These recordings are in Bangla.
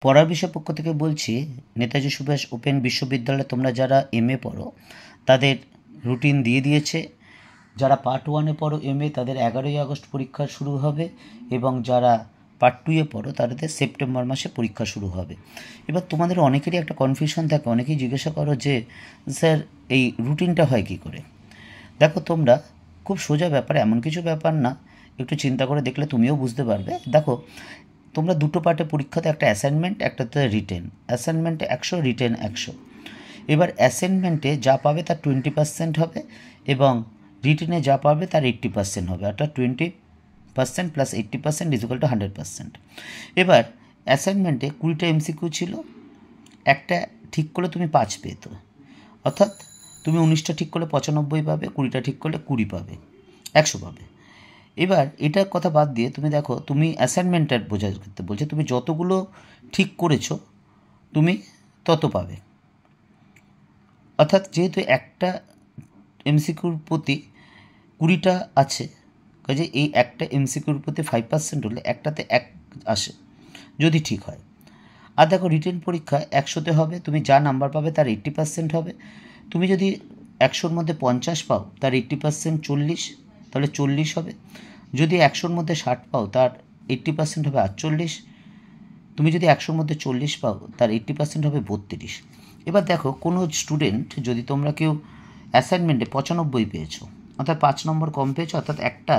পড়ার বিষয় পক্ষ থেকে বলছি, নেতাজি সুভাষ ওপেন বিশ্ববিদ্যালয়ে তোমরা যারা এমএ পড়ো তাদের রুটিন দিয়ে দিয়েছে। যারা পার্ট 1-এ পড়ো এমএ তাদের 11ই আগস্ট পরীক্ষা শুরু হবে, এবং যারা পার্ট 2-এ পড়ো তাদের সেপ্টেম্বর মাসে পরীক্ষা শুরু হবে। এবার তোমাদের অনেকেরই একটা কনফিউশন থাকে, অনেকেই জিজ্ঞাসা করো যে স্যার এই রুটিনটা হয় কী করে। দেখো, তোমরা খুব সোজা ব্যাপার, এমন কিছু ব্যাপার না, একটু চিন্তা করে দেখলে তুমিও বুঝতে পারবে। দেখো, তোমরা দুটো পার্টে পরীক্ষাতে, একটা অ্যাসাইনমেন্ট, একটাতে রিটেন। অ্যাসাইনমেন্টে 100, রিটেন 100। এবার অ্যাসাইনমেন্টে যা পাবে তার 20% হবে, এবং রিটেনে যা পাবে তার 80% হবে, অর্থাৎ 20% প্লাস 80% ইজ ইকুয়াল টু 100%। এবার অ্যাসাইনমেন্টে 20টা এমসিকিউ ছিল, একটা ঠিক করলে তুমি 5 পেতো, অর্থাৎ তুমি 19টা ঠিক করলে 95 পাবে, 20টা ঠিক করলে 20 পাবে, 100 পাবে। এবার এটার কথা বাদ দিয়ে তুমি দেখো, তুমি অ্যাসাইনমেন্টের বোঝা করতে বলছে, তুমি যতগুলো ঠিক করেছো তুমি তত পাবে। অর্থাৎ যেহেতু একটা এমসিকিউর প্রতি 20টা আছে, কাজে এই একটা এমসিকিউর প্রতি 5% হলে একটাতে 1 আসে যদি ঠিক হয়। আর দেখো, রিটেন পরীক্ষা 100তে হবে, তুমি যা নাম্বার পাবে তার 80% হবে। তুমি যদি 100-র মধ্যে 50 পাও তার 80% 40, তাহলে 40 হবে। যদি 100-র মধ্যে 60 পাও তার 80% হবে 48। তুমি যদি 100-র মধ্যে 40 পাও তার 80% হবে 32। এবার দেখো, কোনো স্টুডেন্ট যদি তোমরা কেউ অ্যাসাইনমেন্টে 95 পেয়েছো, অর্থাৎ 5 নম্বর কম পেয়েছো, অর্থাৎ একটা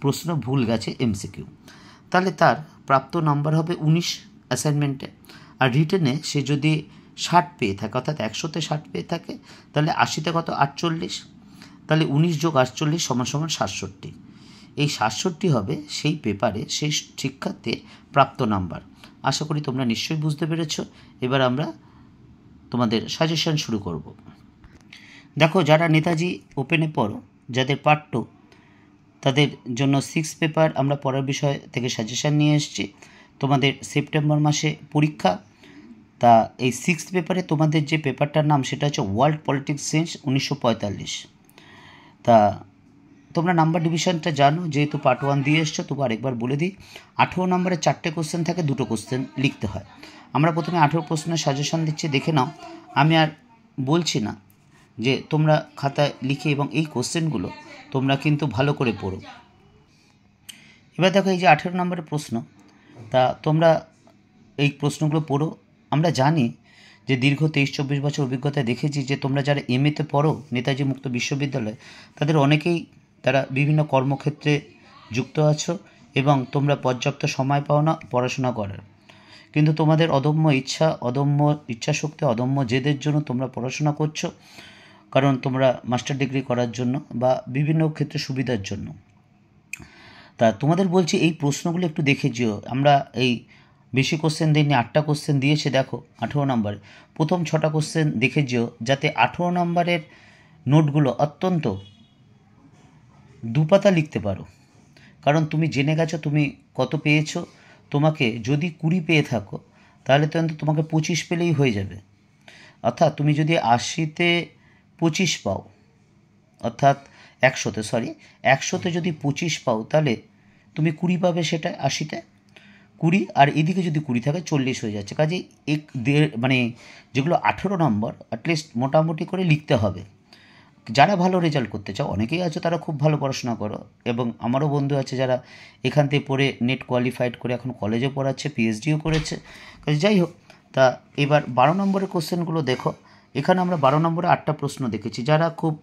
প্রশ্ন ভুল গেছে এমসিকিউ, তাহলে তার প্রাপ্ত নাম্বার হবে 19 অ্যাসাইনমেন্টে। আর রিটেনে সে যদি 60 পেয়ে থাকে, অর্থাৎ 100-তে 60 পেয়ে থাকে, তাহলে 80-তে কত 48, তাহলে 19 যোগ 48 সমান সমান 67। এই 67 হবে সেই পেপারে সেই শিক্ষার্থীর প্রাপ্ত নাম্বার। আশা করি তোমরা নিশ্চয়ই বুঝতে পেরেছ। এবার আমরা তোমাদের সাজেশন শুরু করব। দেখো, যারা নেতাজি ওপেনে পড়ো, যাদের পার্ট 2, তাদের জন্য 6 পেপার আমরা পড়ার বিষয় থেকে সাজেশান নিয়ে এসেছি। তোমাদের সেপ্টেম্বর মাসে পরীক্ষা। তা এই 6 পেপারে তোমাদের যে পেপারটার নাম সেটা হচ্ছে ওয়ার্ল্ড পলিটিক্স সিন্স 1945। তা তোমরা নাম্বার ডিভিশনটা জানো, যেহেতু পার্ট 1 দিয়ে এসছো, তবু আরেকবার বলে দিই। 18 নম্বরে 4টে কোশ্চেন থাকে, 2টো কোশ্চেন লিখতে হয়। আমরা প্রথমে 18 প্রশ্নের সাজেশন দিচ্ছি, দেখে নাও। আমি আর বলছি না, যে তোমরা খাতায় লিখে এবং এই কোশ্চেনগুলো তোমরা কিন্তু ভালো করে পড়ো। এবার দেখো, এই যে 18 নম্বরের প্রশ্ন, তা তোমরা এই প্রশ্নগুলো পড়ো। আমরা জানি যে দীর্ঘ 23-24 বছর অভিজ্ঞতায় দেখেছি যে তোমরা যারা এমএতে পড়ো নেতাজি মুক্ত বিশ্ববিদ্যালয়, তাদের অনেকেই তারা বিভিন্ন কর্মক্ষেত্রে যুক্ত আছো, এবং তোমরা পর্যাপ্ত সময় পাও না পড়াশোনা করার। কিন্তু তোমাদের অদম্য ইচ্ছাশক্তি, অদম্য জেদের জন্য তোমরা পড়াশোনা করছো, কারণ তোমরা মাস্টার ডিগ্রি করার জন্য বা বিভিন্ন ক্ষেত্রে সুবিধার জন্য। তা তোমাদের বলছি, এই প্রশ্নগুলো একটু দেখে যেও। আমরা এই বেশি কোশ্চেন দিইনি, 8টা কোশ্চেন দিয়েছে। দেখো, 18 নম্বরে প্রথম 6টা কোশ্চেন দেখে যেও, যাতে 18 নম্বরের নোটগুলো অত্যন্ত 2 পাতা লিখতে পারো। কারণ তুমি জেনে গেছো তুমি কত পেয়েছো। তোমাকে যদি 20 পেয়ে থাকো, তাহলে তো তোমাকে 25 পেলেই হয়ে যাবে। অর্থাৎ তুমি যদি 80-তে 25 পাও, অর্থাৎ 100-তে যদি 25 পাও, তাহলে তুমি 20 পাবে, সেটা 80-তে 20, আর এদিকে যদি 20 থাকে 40 হয়ে যাচ্ছে। কাজে মানে যেগুলো 18 নম্বর অ্যাটলিস্ট মোটামুটি করে লিখতে হবে। যারা ভালো রেজাল্ট করতে চাও, অনেকেই আছো তারা খুব ভালো পড়াশোনা করো, এবং আমারও বন্ধু আছে যারা এখান থেকে পড়ে নেট কোয়ালিফাইড করে এখন কলেজে পড়াচ্ছে, পিএইচডিও করেছে। যাই হোক, তা এবার 12 নম্বরের কোশ্চেনগুলো দেখো। এখানে আমরা 12 নম্বরে 8টা প্রশ্ন দেখেছি। যারা খুব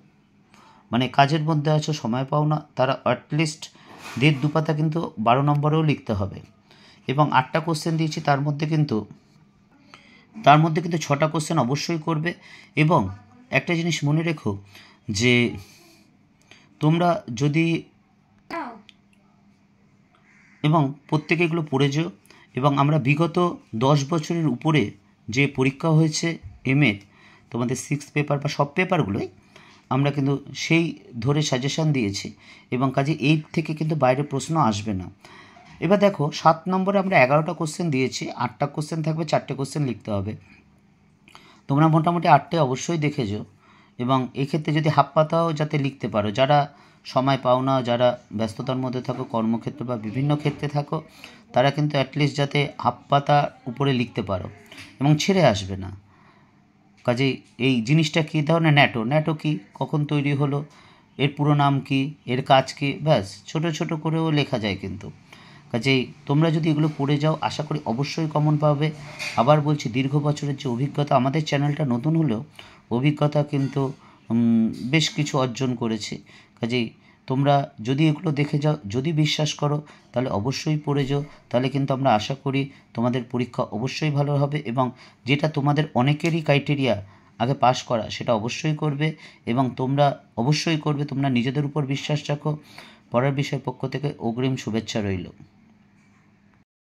মানে কাজের মধ্যে আছো, সময় পাও না, তারা অ্যাটলিস্ট 1.5-2 পাতা কিন্তু 12 নম্বরেও লিখতে হবে। এবং 8টা কোশ্চেন দিয়েছি, তার মধ্যে কিন্তু 6টা কোশ্চেন অবশ্যই করবে। এবং একটা জিনিস মনে রেখো, যে তোমরা যদি এবং প্রত্যেকে এগুলো পড়ে যেও। এবং আমরা বিগত 10 বছরের উপরে যে পরীক্ষা হয়েছে এমএ, তোমাদের 6 পেপার বা সব পেপারগুলোই আমরা কিন্তু সেই ধরে সাজেশান দিয়েছি, এবং কাজে এই থেকে কিন্তু বাইরে প্রশ্ন আসবে না। এবার দেখো, 7 নম্বরে আমরা 11টা কোশ্চেন দিয়েছি, 8টা কোশ্চেন থাকবে, 4টে কোশ্চেন লিখতে হবে। তোমরা মোটামুটি 8টে অবশ্যই দেখেছো, এবং এক্ষেত্রে যদি হাফ পাতাও যাতে লিখতে পারো। যারা সময় পাও না, যারা ব্যস্ততার মধ্যে থাকো, কর্মক্ষেত্রে বা বিভিন্ন ক্ষেত্রে থাকো, তারা কিন্তু অ্যাটলিস্ট যাতে হাফ পাতা উপরে লিখতে পারো এবং ছেড়ে আসবে না। কাজেই এই জিনিসটা কী ধরনের ন্যাটো কী, কখন তৈরি হলো, এর পুরো নাম কী, এর কাজ কী, ব্যাস ছোট ছোট করেও লেখা যায় কিন্তু। কাজেই তোমরা যদি এগুলো পড়ে যাও আশা করি অবশ্যই কমন পাবে। আবার বলছি, দীর্ঘ বছরের যে অভিজ্ঞতা, আমাদের চ্যানেলটা নতুন হলেও অভিজ্ঞতা কিন্তু বেশ কিছু অর্জন করেছে। কাজেই তোমরা যদি এগুলো দেখে যাও, যদি বিশ্বাস করো, তাহলে অবশ্যই পড়ে যাও। তাহলে কিন্তু আমরা আশা করি তোমাদের পরীক্ষা অবশ্যই ভালো হবে এবং যেটা তোমাদের অনেকেরই ক্রাইটেরিয়া আগে পাস করা, সেটা অবশ্যই করবে এবং তোমরা অবশ্যই করবে। তোমরা নিজেদের উপর বিশ্বাস রাখো। পড়ার বিষয় পক্ষ থেকে অগ্রিম শুভেচ্ছা রইল।